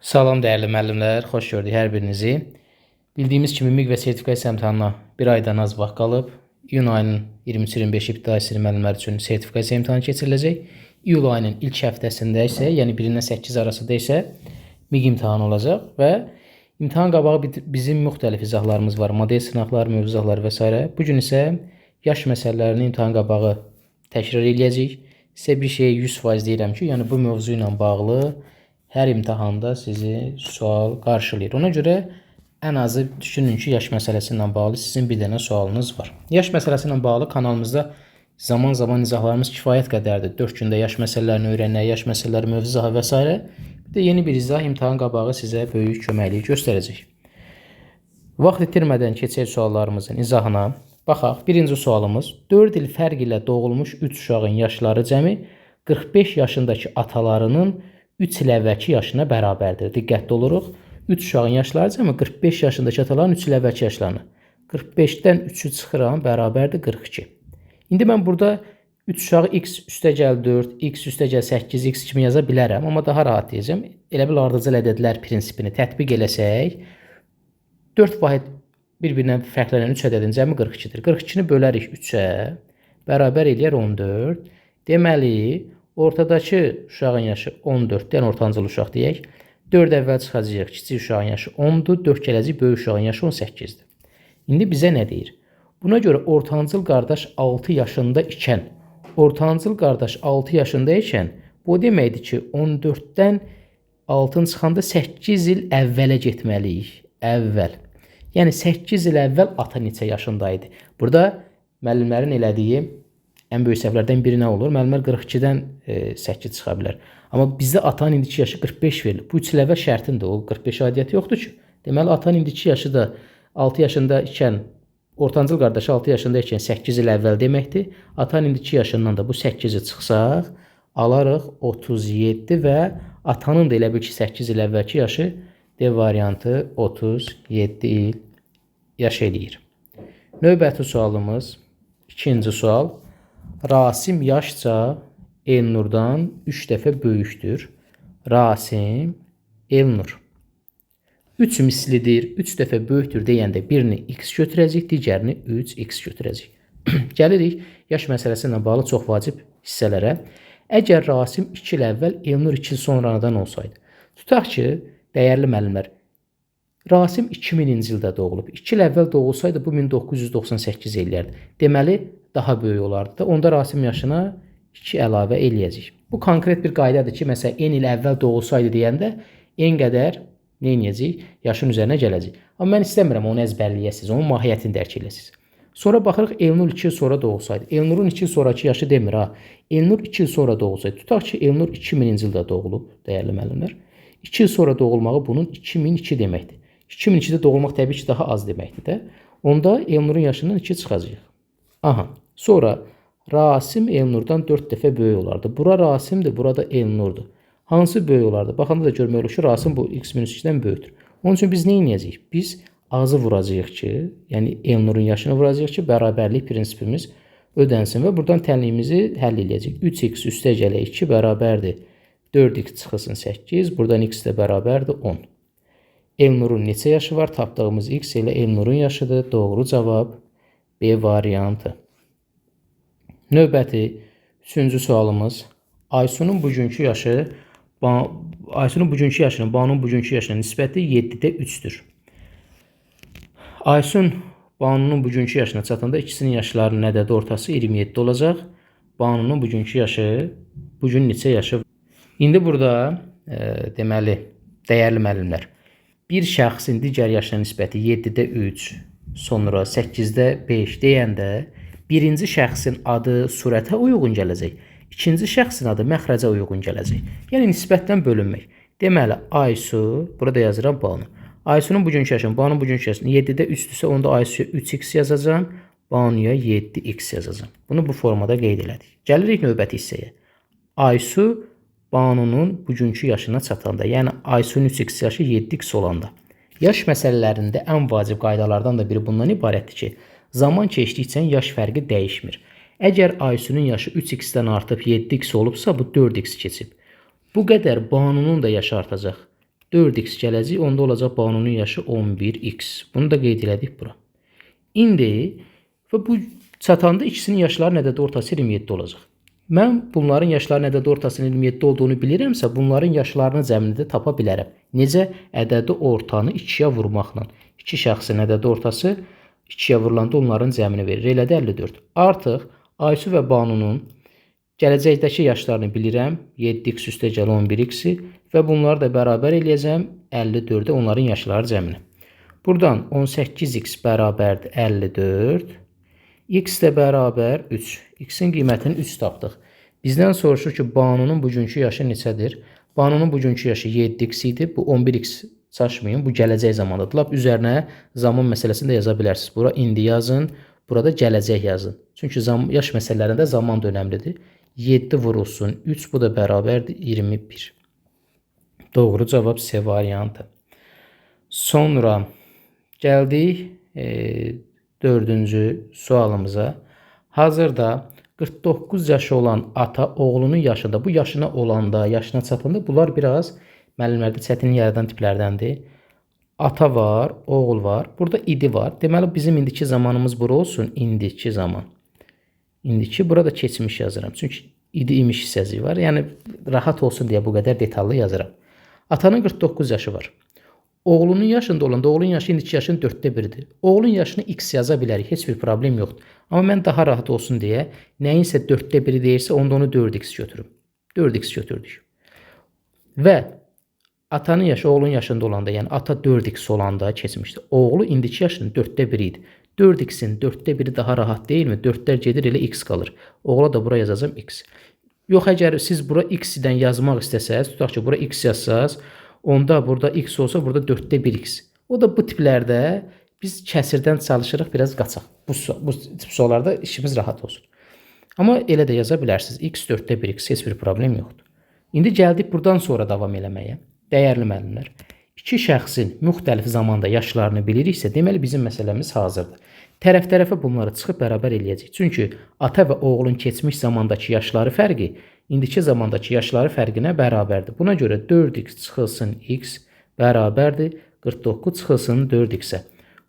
Salam dəyərli müəllimlər, xoş gördük hər birinizi. Bildiyimiz kimi MİQ və sertifikasiya imtahanına bir aydan az vaxt qalıb. İyun ayının 23-25 ibtidai sinif müəllimləri üçün sertifikasiya imtahanı keçiriləcək. İyul ayının ilk həftəsində isə, yəni 1-dən 8 arasında isə MİQ imtahanı olacaq və imtahan qabağı bizim müxtəlif izahlarımız var. Model sınaqlar, mövzu izahları və s. Bu gün isə yaş məsələlərini imtahan qabağı təkrar edəcəyik. Sizə bir şey 100% deyirəm ki, yəni bu mövzu ilə bağlı hər imtahanda sizi sual qarşılayır. Ona görə ən azı düşünün ki, yaş məsələsi ilə bağlı sizin bir dənə sualınız var. Yaş məsələsi ilə bağlı kanalımızda zaman izahlarımız kifayət qədərdir. 4 gündə yaş məsələlərini öyrənək, yaş məsələləri mövzu izahı və s. Bir də yeni bir izah imtahan qabağı sizə böyük köməklik göstərəcək. Vaxt itirmədən keçək suallarımızın izahına. Baxaq, birinci sualımız 4 il fərq ilə doğulmuş 3 uşağın yaşları cəmi 45 yaşındakı atalarının 3 il əvvəlki yaşına bərabərdir. Diqqətli oluruq. 3 uşağın yaşları cəmi 45 yaşındakı ataların 3 il əvvəlki yaşlarına. 45-dən 3-ü çıxıram, bərabərdir 42. İndi mən burada 3 uşağı x üstəgəl 4, x üstəgəl 8, x kimi yaza bilərəm. Amma daha rahat deyəcəm. Elə bil ardıcıl ədədlər prinsipini tətbiq eləsək, 4 vahid bir-birindən fərqlənən 3 ədədin cəmi 42-dir. 42-ni bölərik 3-ə, bərabər eləyər 14. Deməli, ortadakı uşağın yaşı 14-dən ortancıl uşaq deyək. 4 əvvəl çıxacaq, kiçik uşağın yaşı 10-dur, 4 gələcək, böyük uşağın yaşı 18-dir. İndi bizə nə deyir? Buna görə ortancıl qardaş 6 yaşında ikən, bu deməkdir ki, 14-dən 6-ın çıxanda 8 il əvvələ getməliyik. Əvvəl. Yəni 8 il əvvəl ata neçə yaşındaydı? Burada müəllimlərin elədiyi ən böyük səhvlərdən biri nə olur? Müəllimlər 42-dən 8 çıxa bilər. Amma bizdə atanın indiki yaşı 45 verilir. Bu 3 il əvvəl şərtindir. O 45 aidiyyəti yoxdur ki. Deməli, atanın indiki yaşı da 6 yaşında ikən, ortancıl qardaşı 6 yaşında ikən 8 il əvvəl deməkdir. Atanın indiki yaşından da bu 8-i çıxsaq, alarıq 37 və atanın da elə bil ki 8 il əvvəlki yaşı D variantı 37 il yaş eləyir. Növbəti sualımız, ikinci sual. Rasim yaşca Elnurdan 3 dəfə böyükdür. Rasim, Elnur. 3 mislidir, 3 dəfə böyükdür deyəndə birini x götürəcək, digərini 3x götürəcək. Gəlirik yaş məsələsi ilə bağlı çox vacib hissələrə. Əgər Rasim 2 il əvvəl, Elnur 2 il sonradan olsaydı. Tutaq ki, dəyərli müəllimlər, Rasim 2000-ci ildə doğulub. 2 il əvvəl doğulsaydı bu 1998 eləyərdi. Deməli, daha böyük olardı da. Onda Rasim yaşına 2 əlavə eləyəcək. Bu konkret bir qaydadır ki, məsələn, n il əvvəl doğulsaydı deyəndə n qədər nə eləyəcək? Yaşın üzərinə gələcək. Amma mən istəmirəm onu əzbərləyəsiniz, onun mahiyyətini dərk eləsiniz. Sonra baxırıq, Elnur 2 il sonra doğulsaydı. Elnurun 2 il sonraki yaşı demir ha. Elnur 2 il sonra doğulsaydı. Tutaq ki, Elnur 2000-ci ildə doğulub, dəyərli müəllimlər. 2 il sonra doğulmağı bunun 2002 deməkdir. 2002-də doğulmaq təbii ki, daha az deməkdir də. Onda Elnurun yaşından 2 çıxacaq. Aha. Sonra Rasim Elnurdan 4 dəfə böyük olardı. Bura Rasimdir, burada Elnurdur. Hansı böyük olardı? Baxanda da görmək olur ki, Rasim bu x-2-dən böyükdür. Onun üçün biz nə edəcəyik? Biz azı vuracağıq ki, yəni Elnurun yaşını vuracağıq ki, bərabərlik prinsipimiz ödənsin və buradan tənliyimizi həll edəcəyik. 3x üstəgələ 2 bərabərdir. 4x çıxılsın 8, buradan x də bərabərdir 10. Elnurun neçə yaşı var? Tapdığımız x ilə Elnurun yaşıdır. Doğru cavab B variantı. Növbəti 3-cü sualımız. Aysunun bugünkü yaşının Banunun bugünkü yaşına nisbəti 7-də 3-dür. Aysun Banunun bugünkü yaşına çatanda ikisinin yaşlarının ədədi ortası 27 olacaq. Banunun bugünkü yaşı, bugün neçə yaşı? İndi burada deməli, dəyərli müəllimlər, bir şəxsin digər yaşına nisbəti 7-də 3, sonra 8-də 5 deyəndə birinci şəxsin adı surətə uyğun gələcək, ikinci şəxsin adı məxrəcə uyğun gələcək. Yəni nisbətdən bölünmək. Deməli, Aysu, burada yazıram Banu. Aysunun bugünkü yaşını, Banunun bugünkü yaşını 7-də 3-dürsə, onda Aysuya 3x yazacağım, Banuya 7x yazacağım. Bunu bu formada qeyd elədik. Gəlirik növbəti hissəyə. Aysu Banunun bugünkü yaşına çatanda, yəni Aysunun 3x yaşı 7x olanda. Yaş məsələlərində ən vacib qaydalardan da biri bundan ibarətdir ki, zaman keçdikcə yaş fərqi dəyişmir. Əgər Aysunun yaşı 3x-dən artıb 7x olubsa, bu 4x keçib. Bu qədər Banunun da yaşı artacaq. 4x gələcək. Onda olacaq Banunun yaşı 11x. Bunu da qeyd elədik bura. İndi və bu çatanda ikisinin yaşları nədədir? Ortası 27 olacaq. Mən bunların yaşları nədədir? Ortasının 27 olduğunu bilirəmsə, bunların yaşlarını cəmini də tapa bilərəm. Necə? Ədədi ortanı 2-yə vurmaqla. 2 şəxsin ədədi ortası 2-yə vurulanda onların cəmini verir. Elədi 54. Artıq Aysu və Banunun gələcəkdəki yaşlarını bilirəm. 7x üstə gəl 11x və bunları da bərabər eləyəcəm 54-ə onların yaşları cəmini. Buradan 18x bərabərdir 54. X də bərabər 3. X-in qiymətini 3 tapdıq. Bizdən soruşur ki, Banunun bugünkü yaşı neçədir? Banunun bugünkü yaşı 7x idi. Bu 11x çaşmayın. Bu gələcək zamandadır. Lap üzərinə zaman məsələsini də yaza bilərsiniz. Bura indi yazın. Burada gələcək yazın. Çünki yaş məsələlərində zaman da önəmlidir. 7 vurulsun 3. Bu da bərabərdir 21. Doğru cavab C variantı. Sonra gəldik 4-cü sualımıza. Hazırda 49 yaşı olan ata oğlunun yaşında, bu yaşına olanda, yaşına çatanda bunlar biraz müəllimlərdə çətinlik yaradan tiplərdəndir. Ata var, oğul var. Burada idi var. Deməli bizim indiki zamanımız bura olsun. İndiki zaman. İndiki burada keçmiş yazıram. Çünki idi imiş hissəsi var. Yəni rahat olsun deyə bu qədər detallı yazıram. Atanın 49 yaşı var. Oğlunun yaşında olanda oğlun yaşı indiki yaşın 4də 1-dir. Oğlun yaşını x yaza bilərik. Heç bir problem yoxdur. Amma mən daha rahat olsun deyə nəyinsə 4də 1-i deyirsə onda onu 4x götürüm. 4x götürdük. Və atanın yaşı oğlun yaşında olanda, yəni ata 4x olanda keçmişdi. Oğlu indiki yaşının 4də 1 idi. 4x-in 4də 1-i daha rahat deyilmi? 4-lər gedir elə x qalır. Oğla da bura yazacağım x. Yox, əgər siz bura x-dən yazmaq istəsəz, tutaq ki, bura x yazsaz, onda burada x olsa burada 4də 1x. O da bu tiplərdə biz kəsirdən çalışırıq, biraz qaçaq. Bu tip suallarda işimiz rahat olsun. Amma elə də yaza bilərsiniz. X 4də 1x, heç bir problem yoxdur. İndi gəldik buradan sonra davam eləməyə. Dəyərli müəllimlər, iki şəxsin müxtəlif zamanda yaşlarını biliriksə, deməli bizim məsələmiz hazırdır. Tərəf-tərəfə bunları çıxıb bərabər eləyəcək. Çünki ata və oğlun keçmiş zamandakı yaşları fərqi indiki zamandakı yaşları fərqinə bərabərdir. Buna görə 4x çıxılsın x bərabərdir 49 çıxılsın 4x-ə.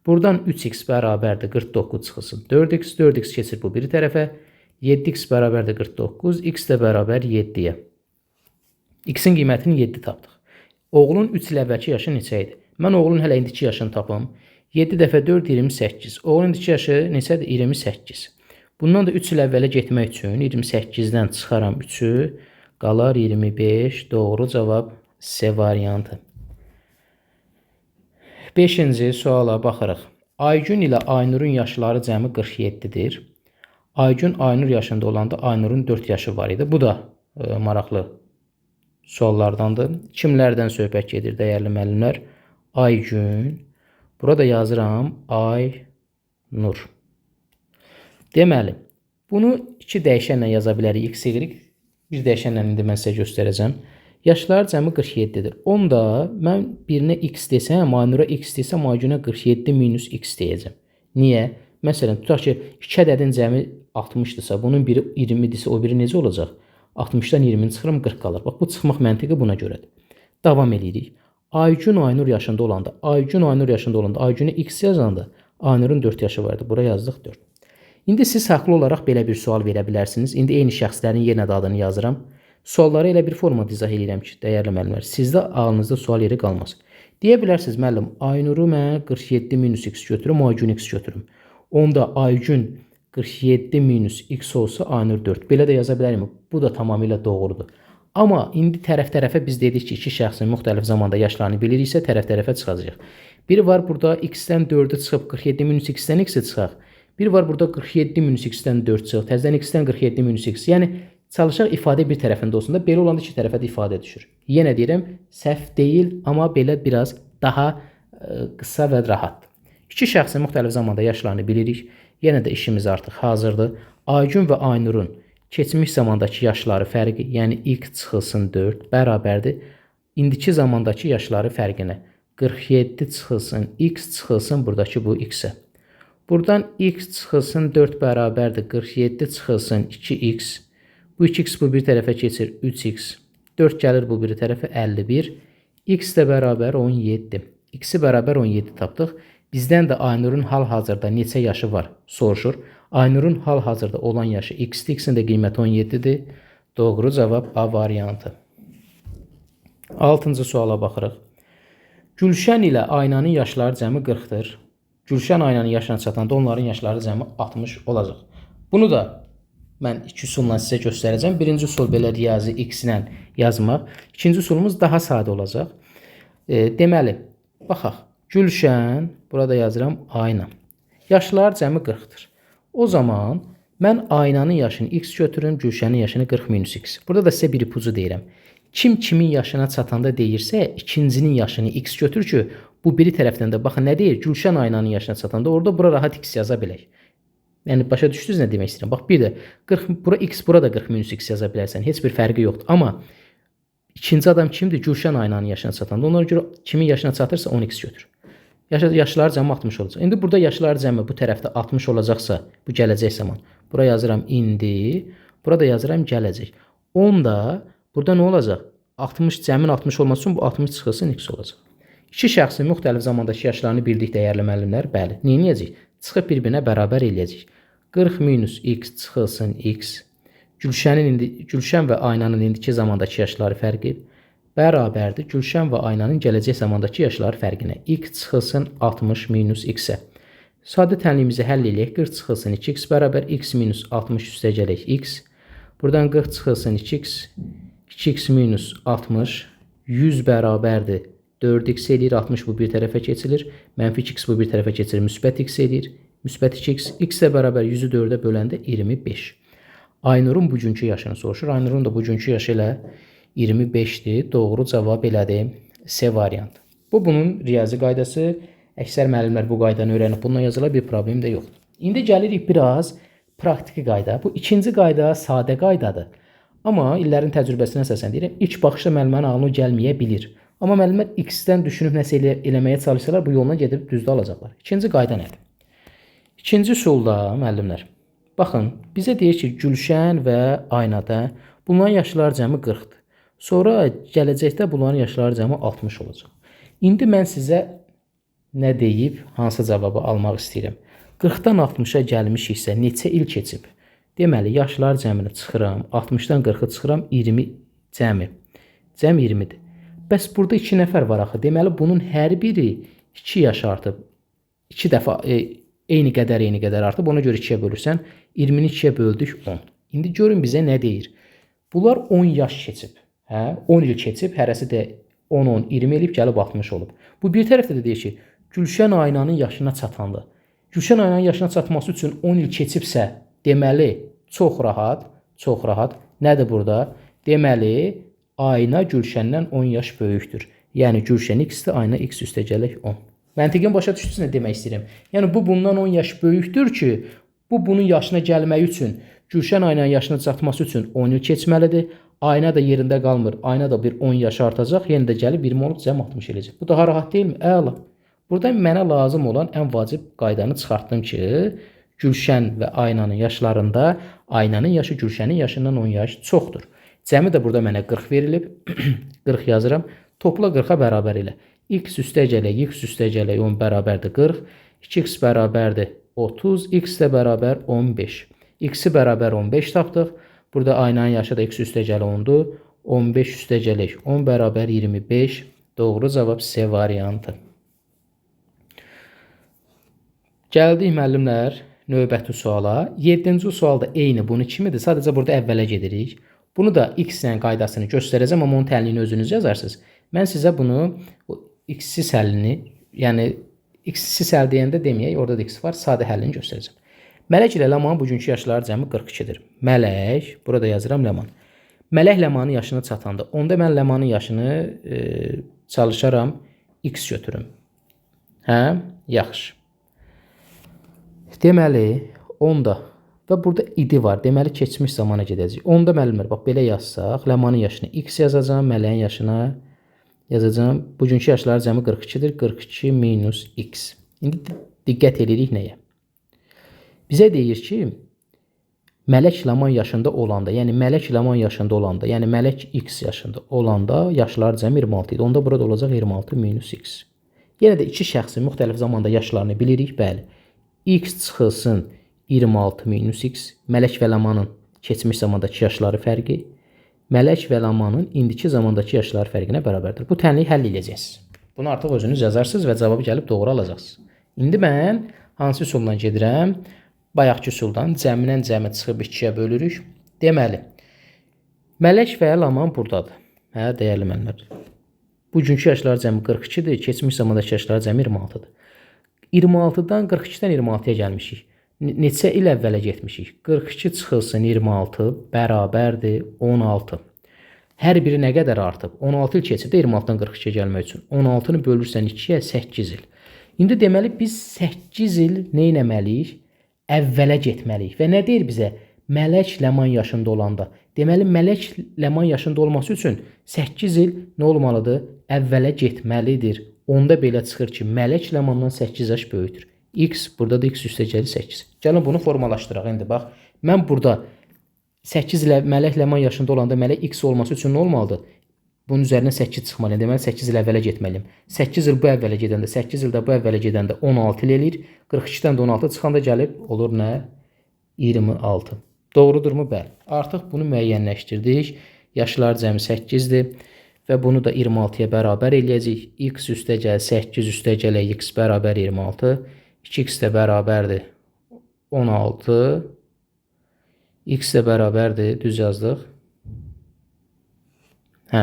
Buradan 3x bərabərdir 49 çıxılsın 4x. 4x keçir bu biri tərəfə. 7x bərabərdir 49. X də bərabər 7-yə. X-in qiymətini 7 tapdıq. Oğlun 3 il əvvəlki yaşı neçə idi? Mən oğlun hələ indiki yaşını tapım. 7 dəfə 4 28. Oğlun indiki yaşı neçədir? 28. Bundan da 3 il əvvələ getmək üçün 28-dən çıxaram 3-ü, qalar 25. Doğru cavab C variantı. 5-ci suala baxırıq. Aygün ilə Aynurun yaşları cəmi 47-dir. Aygün Aynur yaşında olanda Aynurun 4 yaşı var idi. Bu da maraqlı suallardandır. Kimlərdən söhbət gedir dəyərli müəllimlər? Aygün. Burada yazıram Aynur. Deməli, bunu 2 dəyişənlə yaza bilərik. X, Y. Bir dəyişənlə indi mən sizə göstərəcəm. Yaşları cəmi 47-dir. Onda mən birinə x desəm, Aynura x desəm, Aygünə 47 minus x deyəcəm. Niyə? Məsələn, tutaq ki, 2 ədədin cəmi 60-dırsa, bunun biri 20-dirsə, o biri necə olacaq? 60-dan 20-ni çıxıram, 40 qalır. Bax, bu çıxmaq məntiqi buna görədir. Davam edirik. Aygün Aynur yaşında olanda, Aygünə x yazanda, Aynurun 4 yaşı vardı. Bura yazdıq 4. İndi siz haqlı olaraq belə bir sual verə bilərsiniz. İndi eyni şəxslərin yenə də adını yazıram. Sualları elə bir formada izah edirəm ki, dəyərli müəllimlər, sizdə ağlınızda sual yeri qalmaz. Deyə bilərsiniz, müəllim, Aynuru mən 47 minus x götürüm, Aygün x götürüm. Onda Aygün 47 minus x olsa Aynur 4. Belə də yaza bilərim. Bu da tamamilə doğrudur. Amma indi tərəf-tərəfə biz dedik ki, iki şəxsin müxtəlif zamanda yaşlarını biliriksə, tərəf-tərəfə çıxacaq. Biri var burada x-dən 4-ə çıxıb 47 minus x-dən x-ə çıxaq. Biri var burada 47 minus x-dən 4 çıx, təzədən x-dən 47 minus x. Yəni çalışaq ifadə bir tərəfində olsun da, belə olanda iki tərəfə də ifadə düşür. Yenə deyirəm, səhv deyil, amma belə biraz daha qısa və rahatdır. İki şəxsin müxtəlif zamanda yaşlarını bilirik. Yenə də işimiz artıq hazırdır. Aygün və Aynurun keçmiş zamandakı yaşları fərqi, yəni x çıxılsın 4 bərabərdir. İndiki zamandakı yaşları fərqinə 47 çıxılsın x çıxılsın buradakı bu x-ə. Buradan x çıxılsın 4 bərabərdir. 47 çıxılsın 2x. Bu 2x bu bir tərəfə keçir 3x. 4 gəlir bu bir tərəfə 51. X də bərabər 17. X-i bərabər 17 tapdıq. Bizdən də Aynurun hal-hazırda neçə yaşı var soruşur. Aynurun hal-hazırda olan yaşı X-dir. X-in də qiyməti 17-dir. Doğru cavab A variantı. 6-cı suala baxırıq. Gülşən ilə Aynanın yaşları cəmi 40-dır. Gülşən Aynanın yaşına çatanda onların yaşları cəmi 60 olacaq. Bunu da mən iki üsulla sizə göstərəcəm. Birinci usul belə riyazi X ilə yazmaq. İkinci usulumuz daha sadə olacaq. Deməli, baxaq. Gülşən, burada yazıram Ayna. Yaşlar cəmi 40-dır. O zaman mən Aynanın yaşını X götürürüm, Gülşənin yaşını 40 minus X. Burada da sizə bir ipucu deyirəm. Kim kimin yaşına çatanda deyirsə, ikincinin yaşını X götür ki, bu biri tərəfdən də baxın nə deyir? Gülşən Aynanın yaşına çatanda orada bura rahat X yaza bilək. Yəni başa düşdünüz nə demək istəyirəm? Bax bir də 40 bura X, burada 40 minus X yaza bilərsən. Heç bir fərqi yoxdur. Amma ikinci adam kimdir? Gülşən Aynanın yaşına çatanda. Ona görə kimin yaşına çatırsa 10x götür. Yaşlar cəmi 60 olacaq. İndi burada yaşlar cəmi bu tərəfdə 60 olacaqsa, bu gələcək zaman. Bura yazıram indi, burada yazıram gələcək. 10 da burada nə olacaq? 60 cəmin 60 olması üçün bu 60 çıxılsın x olacaq. İki şəxsin müxtəlif zamandakı yaşlarını birlikdə dəyərləməlilər. Bəli. Nə edəcəyik? Çıxıb bir-birinə bərabər eləyəcəyik. 40 minus x çıxılsın x. Gülşən və Aynanın indiki zamandakı yaşları fərqi bərabərdir. Gülşən və Aynanın gələcək zamandakı yaşları fərqinə. X çıxılsın 60 minus x-ə. Sadə tənliyimizi həll eləyək. 40 çıxılsın 2x bərabər x minus 60 üstə gələk x. Buradan 40 çıxılsın 2x. 2x minus 60 100 bərabərdir. 4x eləyir. 60 bu bir tərəfə keçilir. Mənfi 2x bu bir tərəfə keçilir. Müsbət x eləyir. Müsbət 2x. X də bərabər 100-ü 4-ə böləndə 25. Aynurun bugünkü yaşını soruşur. Aynurun da bugünkü yaşı ilə 25'dir. Doğru cavab elədir. C variantı. Bu bunun riyazi qaydası. Əksər müəllimlər bu qaydanı öyrənib bununla yazılar, bir problem də yoxdur. İndi gəlirik biraz praktiki qayda. Bu ikinci qayda sadə qaydadır. Amma illərin təcrübəsinə əsasən deyirəm, ilk baxışda müəllimənin ağlına gəlməyə bilir. Amma müəllimlər X-dən düşünüb nəsə eləməyə çalışsalar, bu yolla gedib düzdə alacaqlar. İkinci qayda nədir? İkinci usulda müəllimlər, baxın, bizə deyir ki, Gülşən və Aynada bunların yaşları cəmi 40-dır. Sonra gələcəkdə bunların yaşları cəmi 60 olacaq. İndi mən sizə nə deyib, hansı cavabı almaq istəyirəm? 40-dan 60-a gəlmişiksə neçə il keçib? Deməli, yaşlar cəmini çıxıram, 60-dan 40-ı çıxıram, 20 cəmi. Cəm 20-dir. Bəs burada 2 nəfər var axı. Deməli, bunun hər biri 2 yaş artıb. 2 dəfə eyni qədər artıb. Ona görə 2-yə bölürsən. 20-ni 2-yə böldük 10. İndi görün bizə nə deyir? Bunlar 10 yaş keçib. 10 il keçib, hərəsi də 10, 20 elib gəlib 60 olub. Bu bir tərəfdə də deyir ki, Gülşən Aynanın yaşına çatandı. Gülşən Aynanın yaşına çatması üçün 10 il keçibsə, deməli, çox rahat. Nədir burada? Deməli, Ayna Gülşəndən 10 yaş böyükdür. Yəni Gülşən x-dir, Ayna x üstə gələk 10. Məntiqin başa düşdünüz nə demək istəyirəm? Yəni bu bundan 10 yaş böyükdür ki, bu bunun yaşına gəlmək üçün, Gülşən Aynanın yaşına çatması üçün 10 il keçməlidir. Ayna da yerində qalmır. Ayna da bir 10 yaş artacaq. Yenə də gəlib 20 olub cəm 60 eləyəcək. Bu daha rahat deyilmi? Əla. Burada mənə lazım olan ən vacib qaydanı çıxartdım ki, Gülşən və Aynanın yaşlarında Aynanın yaşı Gülşənin yaşından 10 yaş çoxdur. Cəmi də burada mənə 40 verilib. 40 yazıram. Topla 40-a bərabər elə. X üstə gələk, x üstə gələk 10 bərabərdir 40. 2x bərabərdir 30. X də bərabər 15. X-i bərabər 15 tapdıq. Burada Aynanın yaşı da x üstə gələ 10-dur. 15 üstə gələk 10 bərabər 25. Doğru cavab C variantı. Gəldik müəllimlər növbəti suala. 7-ci sualda eyni bunun kimidir. Sadəcə burada əvvələ gedirik. Bunu da x-lə qaydasını göstərəcəm, amma onun tənliyini özünüz yazarsınız. Mən sizə bunu x-siz həllini, yəni x-siz həll deyəndə deməyək, orada da x var, sadə həllini göstərəcəm. Mələk ilə Ləmanın bugünkü yaşları cəmi 42-dir. Mələk, burada yazıram Ləman. Mələk Ləmanın yaşına çatanda, onda mən Ləmanın yaşını çalışaram, x götürüm. Yaxşı. Deməli, onda və burada idi var. Deməli, keçmiş zamana gedəcək. Onda müəllimlər, bax, belə yazsaq, Ləmanın yaşını x yazacağım, Mələyin yaşına yazacağım. Bugünkü yaşları cəmi 42-dir. 42 minus x. İndi diqqət edirik nəyə? Bizə deyir ki, Mələk Laman yaşında olanda, yəni Mələk Laman yaşında olanda, yəni Mələk X yaşında olanda yaşları cəmi 26 idi. Onda burada olacaq 26 minus X. Yenə də iki şəxsin müxtəlif zamanda yaşlarını bilirik, bəli. X çıxılsın 26 minus X, Mələk və Lamanın keçmiş zamandakı yaşları fərqi, Mələk və Lamanın indiki zamandakı yaşları fərqinə bərabərdir. Bu tənliyi həll edəcəksiniz. Bunu artıq özünüz yazarsınız və cavabı gəlib doğru alacaqsınız. İndi mən hansı üsulla gedirəm? Bayaqki üsuldan cəmindən cəmi çıxıb 2-yə bölürük. Deməli, Mələk və Laman buradadır. Hə, dəyərli müəllimlər. Bugünkü yaşlar cəmi 42-dir, keçmiş zamandakı yaşlar cəmi 26-dır. 26-dan 42-dən 26-ya gəlmişik. Neçə il əvvələ getmişik? 42 çıxılsın 26 bərabərdir 16. Hər biri nə qədər artıb? 16 il keçib də 26-dan 42-yə gəlmək üçün. 16-nı bölürsən 2-yə 8 il. İndi deməli biz 8 il nə etməliyik? Əvvələ getməliyik. Və nə deyir bizə? Mələk Laman yaşında olanda. Deməli Mələk Laman yaşında olması üçün 8 il nə olmalıdır? Əvvələ getməlidir. Onda belə çıxır ki, Mələk Lamandan 8 yaş böyükdür. X, burada da X üstəgəli 8. Gəlin bunu formalaşdıraq indi bax. Mən burada 8 ilə Mələk Laman yaşında olanda Mələk X olması üçün nə olmalıdır? Bunun üzərinə 8 çıxmalıyım. Deməli 8 il əvvələ getməliyim. 8 il bu əvvələ gedəndə, 8 il də bu əvvələ gedəndə 16 il eləyir. 42-dən də 16 çıxanda gəlib olur nə? 26. Doğrudurmu? Bəli. Artıq bunu müəyyənləşdirdik. Yaşlar cəmi 8-dir və bunu da 26-ya bərabər eləyəcəyik. X üstəgəl 8 üstəgəl X bərabər 26. 2x də bərabərdir 16. X də bərabərdir, düz yazdıq. Hə.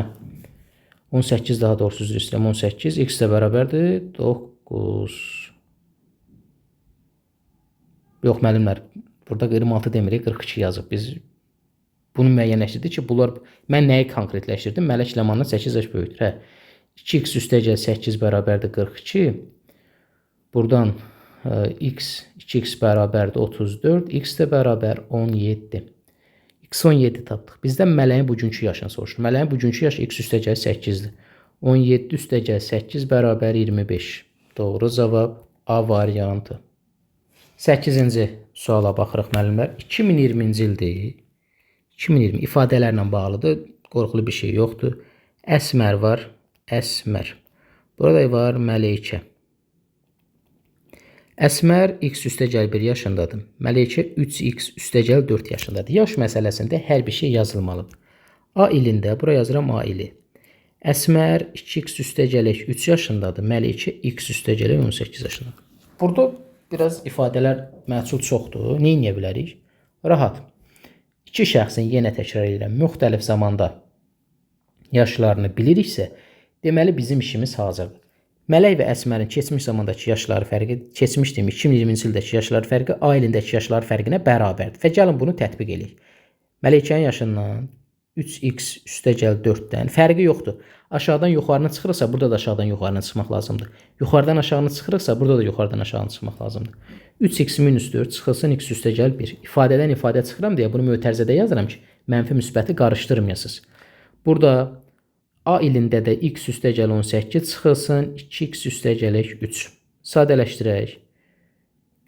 18 daha doğrusu üzr istəyirəm. 18 x də bərabərdir 9. Yox müəllimlər, burada 26 demirik, 42 yazıb. Biz bunu müəyyənləşdirdik ki, bunlar mən nəyi konkretləşdirdim? Mələk Lamandan 8 yaş böyükdür. Hə. 2x üstəgəl 8 bərabərdir 42. Buradan x 2x bərabərdir 34, x də bərabər 17. X 17 tapdıq. Bizdən mələyin bugünkü yaşını soruşur. Mələyin bugünkü yaşı x üstəgəl 8-dir. 17 üstəgəl 8 bərabər 25. Doğru cavab A variantı. 8-ci suala baxırıq müəllimlər. 2020-ci ildir. 2020 ifadələrlə bağlıdır. Qorxulu bir şey yoxdur. Əsmər var. Əsmər. Burada var Məleykə. Əsmər x üstəgəl 1 yaşındadır. Məleykə 3x üstəgəl 4 yaşındadır. Yaş məsələsində hər bir şey yazılmalıdır. A ilində, bura yazıram A ili. Əsmər 2x üstəgəl 3 yaşındadır. Məleykə x üstəgəl 18 yaşındadır. Burada biraz ifadələr məhsul çoxdur. Nə edə bilərik? Rahat. İki şəxsin yenə təkrar edirəm, müxtəlif zamanda yaşlarını biliriksə, deməli bizim işimiz hazırdır. Mələk və Əsmərin keçmiş zamandakı yaşları fərqi, keçmiş demir, 2020-ci ildəki yaşları fərqi A ilindəki yaşları fərqinə bərabərdir. Və gəlin bunu tətbiq edək. Mələkənin yaşından 3x üstəgəl 4-dən fərqi yoxdur. Aşağıdan yuxarını çıxırıqsa, burada da aşağıdan yuxarını çıxmaq lazımdır. Yuxarıdan aşağını çıxırıqsa, burada da yuxarıdan aşağını çıxmaq lazımdır. 3x minus 4 çıxılsın x üstəgəl 1. İfadədən ifadə çıxıram deyə bunu mötərizədə yazıram ki, mənfi müsbəti qarışdırmayasınız. Burada A ilində də x üstəgəl 18 çıxılsın 2x üstəgəl 3. Sadələşdirək.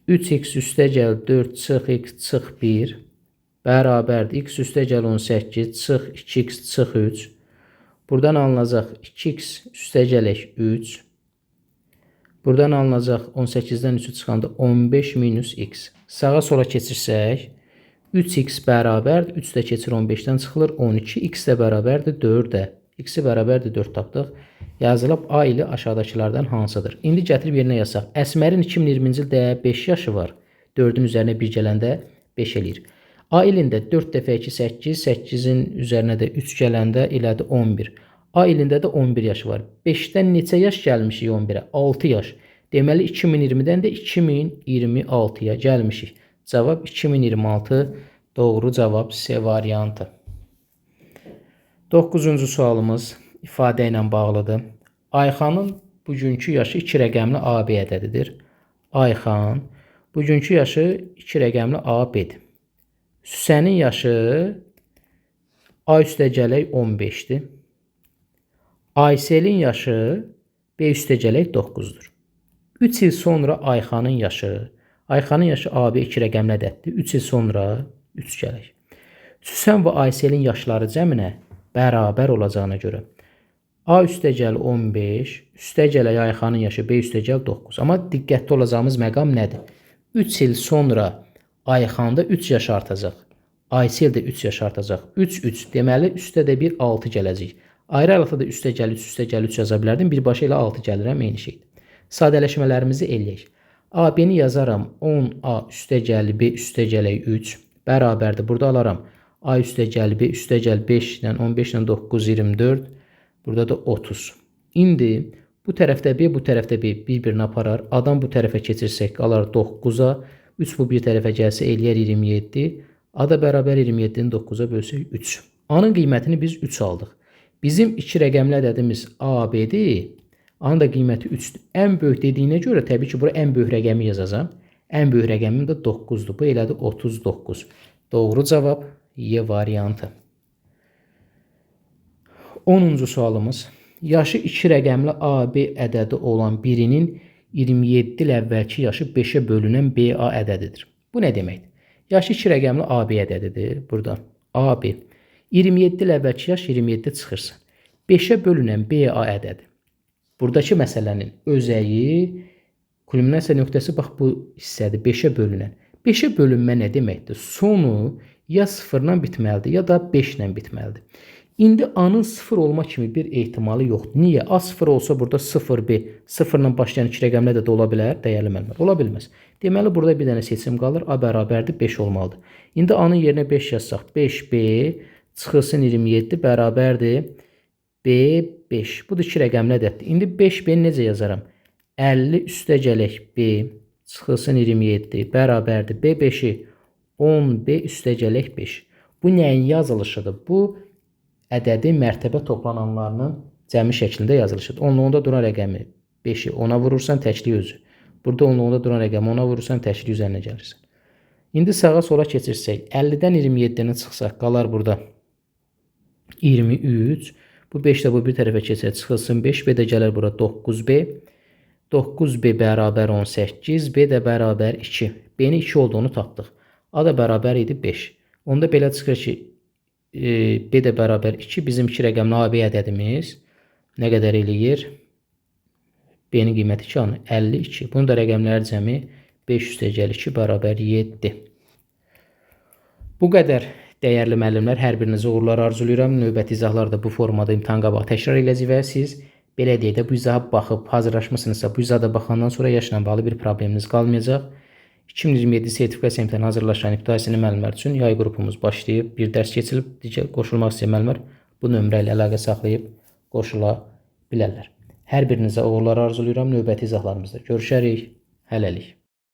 3x üstəgəl 4 çıx x çıx 1 bərabərdir. X üstəgəl 18 çıx 2x çıx 3. Buradan alınacaq 2x üstəgəl 3. Buradan alınacaq 18-dən 3'ü çıxanda 15 minus x. Sağa sola keçirsək 3x bərabərdir. 3 də keçir 15-dən çıxılır 12. X də bərabərdir 4-ə. X-i bərabərdir 4 tapdıq. Yazılıb A ili aşağıdakılardan hansıdır? İndi gətirib yerinə yazsaq. Əsmərin 2020-ci ildə 5 yaşı var. 4-ün üzərinə 1 gələndə 5 eləyir. A ilində 4 dəfə 2 8, 8-in üzərinə də 3 gələndə elədi 11. A ilində də 11 yaşı var. 5-dən neçə yaş gəlmişik 11-ə? 6 yaş. Deməli 2020-dən də 2026-ya gəlmişik. Cavab 2026. Doğru cavab C variantı. 9-cu sualımız ifadə ilə bağlıdır. Ayxanın bugünkü yaşı 2 rəqəmli AB ədədidir. Ayxan bugünkü yaşı 2 rəqəmli AB-dir. Süsənin yaşı A üstəgələk 15-dir. Ayselin yaşı B üstəgələk 9-dur. 3 il sonra Ayxanın yaşı AB 2 rəqəmli ədəddir. 3 il sonra 3 gələk. Süsən və Ayselin yaşları cəminə bərabər olacağına görə A üstəgəl 15, üstəgələ Ayxanın yaşı B üstəgəl 9. Amma diqqətli olacağımız məqam nədir? 3 il sonra Ayxanda 3 yaş artacaq. Aysel də 3 yaş artacaq. 3, 3. Deməli, üstə də bir 6 gələcək. Ayrı-ayrılıqda da üstəgəl 3, üstəgəl 3 yaza bilərdim. Birbaşa ilə 6 gəlirəm, eyni şeydir. Sadələşmələrimizi eləyək. AB-ni yazaram 10A üstəgəl B üstəgələk 3 bərabərdir. Burada alaram A üstəgəl B üstəgəl 5 ilə 15 ilə 9, 24. Burada da 30. İndi bu tərəfdə B, bu tərəfdə B bir-birini aparar. Adam bu tərəfə keçirsək qalar 9-a. 3 bu bir tərəfə gəlsə eləyər 27. A da bərabər 27-ni 9-a bölsək 3. A-nın qiymətini biz 3 aldıq. Bizim 2 rəqəmli ədədimiz A, B-dir. A-nın da qiyməti 3-dür. Ən böyük dediyinə görə təbii ki, bura ən böyük rəqəmi yazacağam. Ən böyük rəqəmim də 9-dur. Bu elədi 39. Doğru cavab Y variantı. 10-cu sualımız. Yaşı 2 rəqəmli AB ədədi olan birinin 27 il əvvəlki yaşı 5-ə bölünən BA ədədidir. Bu nə deməkdir? Yaşı 2 rəqəmli AB ədədidir. Burada AB. 27 il əvvəlki yaş 27 çıxırsan. 5-ə bölünən BA ədədi. Buradakı məsələnin özəyi, kulminasiya nöqtəsi bax bu hissədir. 5-ə bölünən. 5-ə bölünmə nə deməkdir? Sonu ya 0-la bitməlidir, ya da 5-lə bitməlidir. İndi A-nın 0 olma kimi bir ehtimalı yoxdur. Niyə? A 0 olsa burada 0B, 0-la başlayan 2 rəqəmli də ola bilər, dəyərli məlumat. Ola bilməz. Deməli, burada bir dənə seçim qalır. A bərabərdir, 5 olmalıdır. İndi A-nın yerinə 5 yazsaq, 5B çıxılsın 27 bərabərdir, B 5. Bu da 2 rəqəmli ədəddir. İndi 5B-ni necə yazaram? 50 üstəgələk B çıxılsın 27 bərabərdir, B 5-i 10B üstəgələk 5. Bu nəyin yazılışıdır? Bu ədədin mərtəbə toplananlarının cəmi şəklində yazılışıdır. Onluğunda duran rəqəmi 5-i 10-a vurursan, təkliyi özü. Burada onluğunda duran rəqəmi 10-a vurursan, təkliyi üzərinə gəlirsən. İndi sağa sola keçirsək, 50-dən 27-ni çıxsaq, qalar burada 23. Bu 5 də bu bir tərəfə keçər, çıxılsın 5. B də gələr bura 9B. 9B bərabər 18. B də bərabər 2. B-nin 2 olduğunu tapdıq. A da bərabər idi 5. Onda belə çıxır ki, B də bərabər 2. Bizim 2 rəqəmli AB ədədimiz nə qədər eləyir? B-nin qiyməti 2, 52. Bunun da rəqəmləri cəmi 5 üstəgəl 2 bərabər 7. Bu qədər dəyərli müəllimlər, hər birinizə uğurlar arzulayıram. Növbəti izahlarda bu formada imtahan qabağı təkrar eləyəcək və siz belə deyək də bu izaha baxıb hazırlaşmısınızsa, bu izahda baxandan sonra yaşla bağlı bir probleminiz qalmayacaq. 2027 sertifikasiya imtahanı hazırlaşan ibtidai müəllimlər üçün yay qrupumuz başlayıb, bir dərs keçilib, qoşulmaq istəyən müəllimlər bu nömrə ilə əlaqə saxlayıb qoşula bilərlər. Hər birinizə uğurlar arzulayıram. Növbəti izahlarımızda görüşərik. Hələlik.